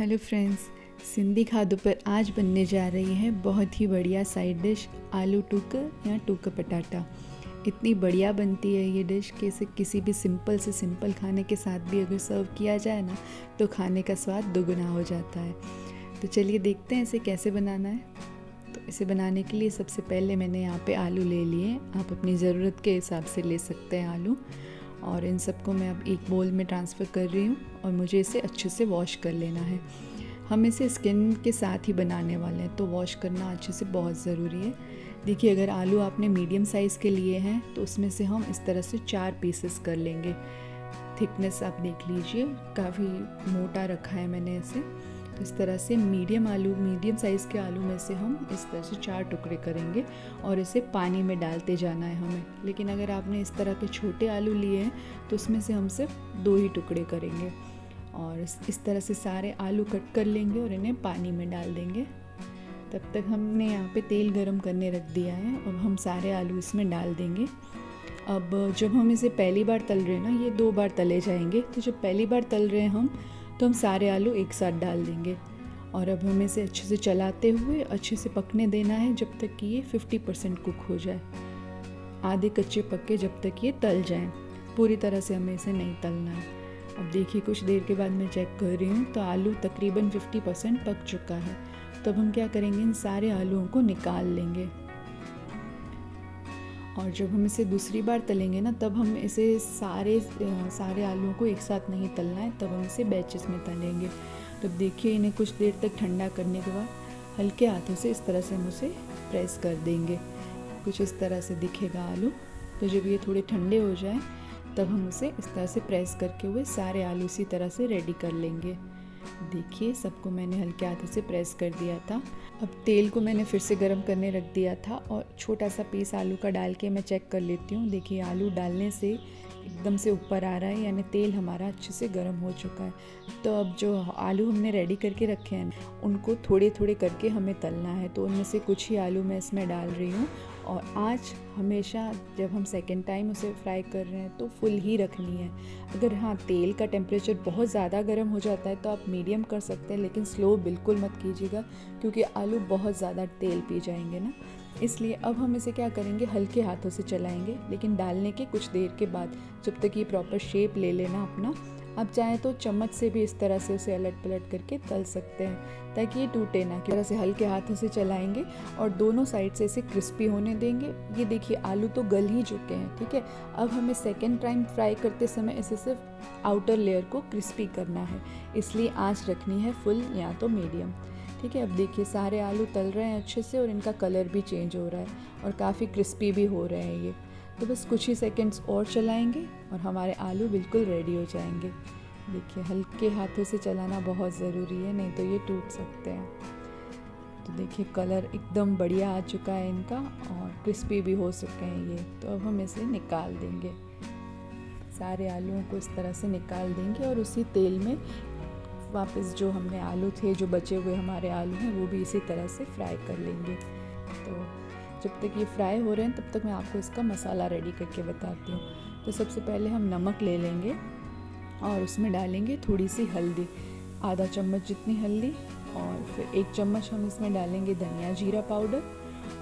Hello friends, Sindhi खादों पर आज बनने जा रही है बहुत ही बढ़िया साइड डिश आलू टूक या टूक पटाटा। इतनी बढ़िया बनती है ये डिश कि इसे किसी भी सिंपल से सिंपल खाने के साथ भी अगर सर्व किया जाए ना तो खाने का स्वाद दोगुना हो जाता है। तो चलिए देखते हैं इसे कैसे बनाना है। तो इसे बनाने के लिए सबसे पहले मैंने यहाँ पे आलू ले लिए। आप अपनी ज़रूरत के हिसाब से ले सकते हैं आलू, और इन सबको मैं अब एक बोल में ट्रांसफ़र कर रही हूँ और मुझे इसे अच्छे से वॉश कर लेना है। हम इसे स्किन के साथ ही बनाने वाले हैं तो वॉश करना अच्छे से बहुत ज़रूरी है। देखिए, अगर आलू आपने मीडियम साइज़ के लिए हैं तो उसमें से हम इस तरह से 4 पीसेस कर लेंगे। थिकनेस आप देख लीजिए, काफ़ी मोटा रखा है मैंने इसे। तो इस तरह से मीडियम साइज़ के आलू में से हम इस तरह से 4 टुकड़े करेंगे और इसे पानी में डालते जाना है हमें। लेकिन अगर आपने इस तरह के छोटे आलू लिए हैं तो उसमें से हम सिर्फ 2 ही टुकड़े करेंगे और इस तरह से सारे आलू कट कर लेंगे और इन्हें पानी में डाल देंगे। तब तक हमने यहाँ पे तेल गरम करने रख दिया है। अब हम सारे आलू इसमें डाल देंगे। अब जब हम इसे पहली बार तल रहे हैं ना, ये 2 बार तले जाएंगे, तो जब पहली बार तल रहे हैं तो हम सारे आलू एक साथ डाल देंगे और अब हमें इसे अच्छे से चलाते हुए अच्छे से पकने देना है जब तक कि ये 50% कुक हो जाए। आधे कच्चे पक्के जब तक ये तल जाएं, पूरी तरह से हमें इसे नहीं तलना है। अब देखिए, कुछ देर के बाद मैं चेक कर रही हूँ तो आलू तकरीबन 50% पक चुका है। तब हम क्या करेंगे, इन सारे आलूओं को निकाल लेंगे और जब हम इसे दूसरी बार तलेंगे ना, तब हम इसे सारे आलूओं को एक साथ नहीं तलना है, तब हम इसे बैचेस में तलेंगे। तब देखिए, इन्हें कुछ देर तक ठंडा करने के बाद हल्के हाथों से इस तरह से हम उसे प्रेस कर देंगे। कुछ इस तरह से दिखेगा आलू। तो जब ये थोड़े ठंडे हो जाए तब हम उसे इस तरह से प्रेस करके हुए सारे आलू इसी तरह से रेडी कर लेंगे। देखिए, सबको मैंने हल्के हाथों से प्रेस कर दिया था। अब तेल को मैंने फिर से गर्म करने रख दिया था और छोटा सा पीस आलू का डाल के मैं चेक कर लेती हूँ। देखिए, आलू डालने से एकदम से ऊपर आ रहा है, यानी तेल हमारा अच्छे से गर्म हो चुका है। तो अब जो आलू हमने रेडी करके रखे हैं उनको थोड़े थोड़े करके हमें तलना है। तो उनमें से कुछ ही आलू मैं इसमें डाल रही हूँ। और आँच हमेशा जब हम सेकेंड टाइम उसे फ्राई कर रहे हैं तो फुल ही रखनी है। अगर तेल का टेम्परेचर बहुत ज़्यादा गर्म हो जाता है तो आप मीडियम कर सकते हैं, लेकिन स्लो बिल्कुल मत कीजिएगा क्योंकि आलू बहुत ज़्यादा तेल पी जाएंगे ना। इसलिए अब हम इसे क्या करेंगे, हल्के हाथों से चलाएंगे, लेकिन डालने के कुछ देर के बाद, जब तक ये प्रॉपर शेप ले लेना अपना। आप चाहें तो चम्मच से भी इस तरह से उसे अलट पलट करके तल सकते हैं ताकि ये टूटे ना। की तरह से हल्के हाथों से चलाएंगे और दोनों साइड से इसे क्रिस्पी होने देंगे। ये देखिए, आलू तो गल ही चुके हैं, ठीक है। अब हमें सेकेंड टाइम फ्राई करते समय इसे सिर्फ आउटर लेयर को क्रिस्पी करना है, इसलिए आँच रखनी है फुल या तो मीडियम, ठीक है। अब देखिए, सारे आलू तल रहे हैं अच्छे से और इनका कलर भी चेंज हो रहा है और काफ़ी क्रिस्पी भी हो रहे हैं ये। तो बस कुछ ही सेकंड्स और चलाएंगे और हमारे आलू बिल्कुल रेडी हो जाएंगे। देखिए, हल्के हाथों से चलाना बहुत ज़रूरी है, नहीं तो ये टूट सकते हैं। तो देखिए, कलर एकदम बढ़िया आ चुका है इनका और क्रिस्पी भी हो चुके हैं ये। तो अब हम इसे निकाल देंगे, सारे आलूओं को इस तरह से निकाल देंगे और उसी तेल में वापस जो हमने आलू थे, जो बचे हुए हमारे आलू हैं, वो भी इसी तरह से फ्राई कर लेंगे। तो जब तक ये फ्राई हो रहे हैं तब तक मैं आपको इसका मसाला रेडी करके बताती हूँ। तो सबसे पहले हम नमक ले लेंगे और उसमें डालेंगे थोड़ी सी हल्दी, आधा चम्मच जितनी हल्दी, और फिर 1 चम्मच हम इसमें डालेंगे धनिया जीरा पाउडर,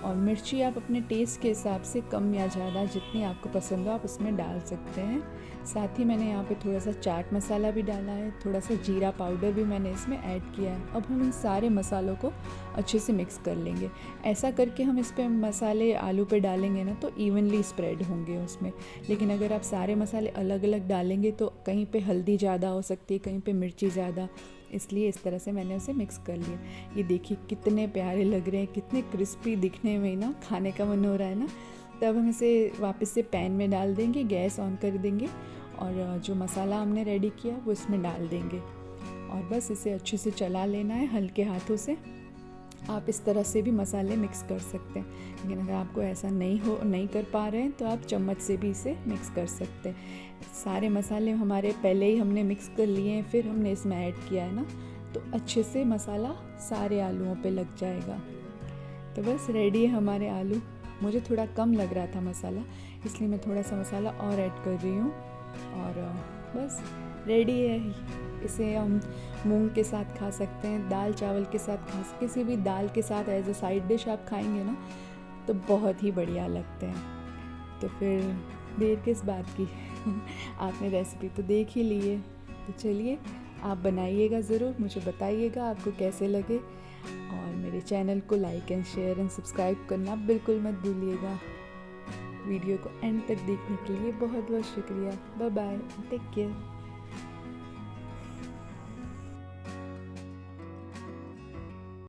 और मिर्ची आप अपने टेस्ट के हिसाब से कम या ज़्यादा जितनी आपको पसंद हो आप उसमें डाल सकते हैं। साथ ही मैंने यहाँ पे थोड़ा सा चाट मसाला भी डाला है, थोड़ा सा जीरा पाउडर भी मैंने इसमें ऐड किया है। अब हम इन सारे मसालों को अच्छे से मिक्स कर लेंगे। ऐसा करके हम इस पर मसाले आलू पे डालेंगे ना तो इवनली स्प्रेड होंगे उसमें। लेकिन अगर आप सारे मसाले अलग अलग डालेंगे तो कहीं पे हल्दी ज़्यादा हो सकती है, कहीं पे मिर्ची ज़्यादा, इसलिए इस तरह से मैंने उसे मिक्स कर लिया। ये देखिए, कितने प्यारे लग रहे हैं, कितने क्रिस्पी दिखने में ना, खाने का मन हो रहा है ना। तब हम इसे वापस से पैन में डाल देंगे, गैस ऑन कर देंगे और जो मसाला हमने रेडी किया वो इसमें डाल देंगे और बस इसे अच्छे से चला लेना है हल्के हाथों से। आप इस तरह से भी मसाले मिक्स कर सकते हैं, लेकिन अगर आपको ऐसा नहीं कर पा रहे हैं तो आप चम्मच से भी इसे मिक्स कर सकते हैं। सारे मसाले हमारे पहले ही हमने मिक्स कर लिए हैं, फिर हमने इसमें ऐड किया है ना, तो अच्छे से मसाला सारे आलूओं पे लग जाएगा। तो बस रेडी है हमारे आलू। मुझे थोड़ा कम लग रहा था मसाला, इसलिए मैं थोड़ा सा मसाला और ऐड कर रही हूँ और बस रेडी है। इसे हम मूंग के साथ खा सकते हैं, दाल चावल के साथ खा सकते, किसी भी दाल के साथ एज अ साइड डिश आप खाएंगे ना तो बहुत ही बढ़िया लगते हैं। तो फिर देर किस बात की आपने रेसिपी तो देख ही ली है, तो चलिए आप बनाइएगा ज़रूर, मुझे बताइएगा आपको कैसे लगे, और मेरे चैनल को like and share and subscribe करना बिल्कुल मत भूलिएगा। वीडियो को एंड तक देखने के लिए बहुत बहुत शुक्रिया। Bye bye, take care.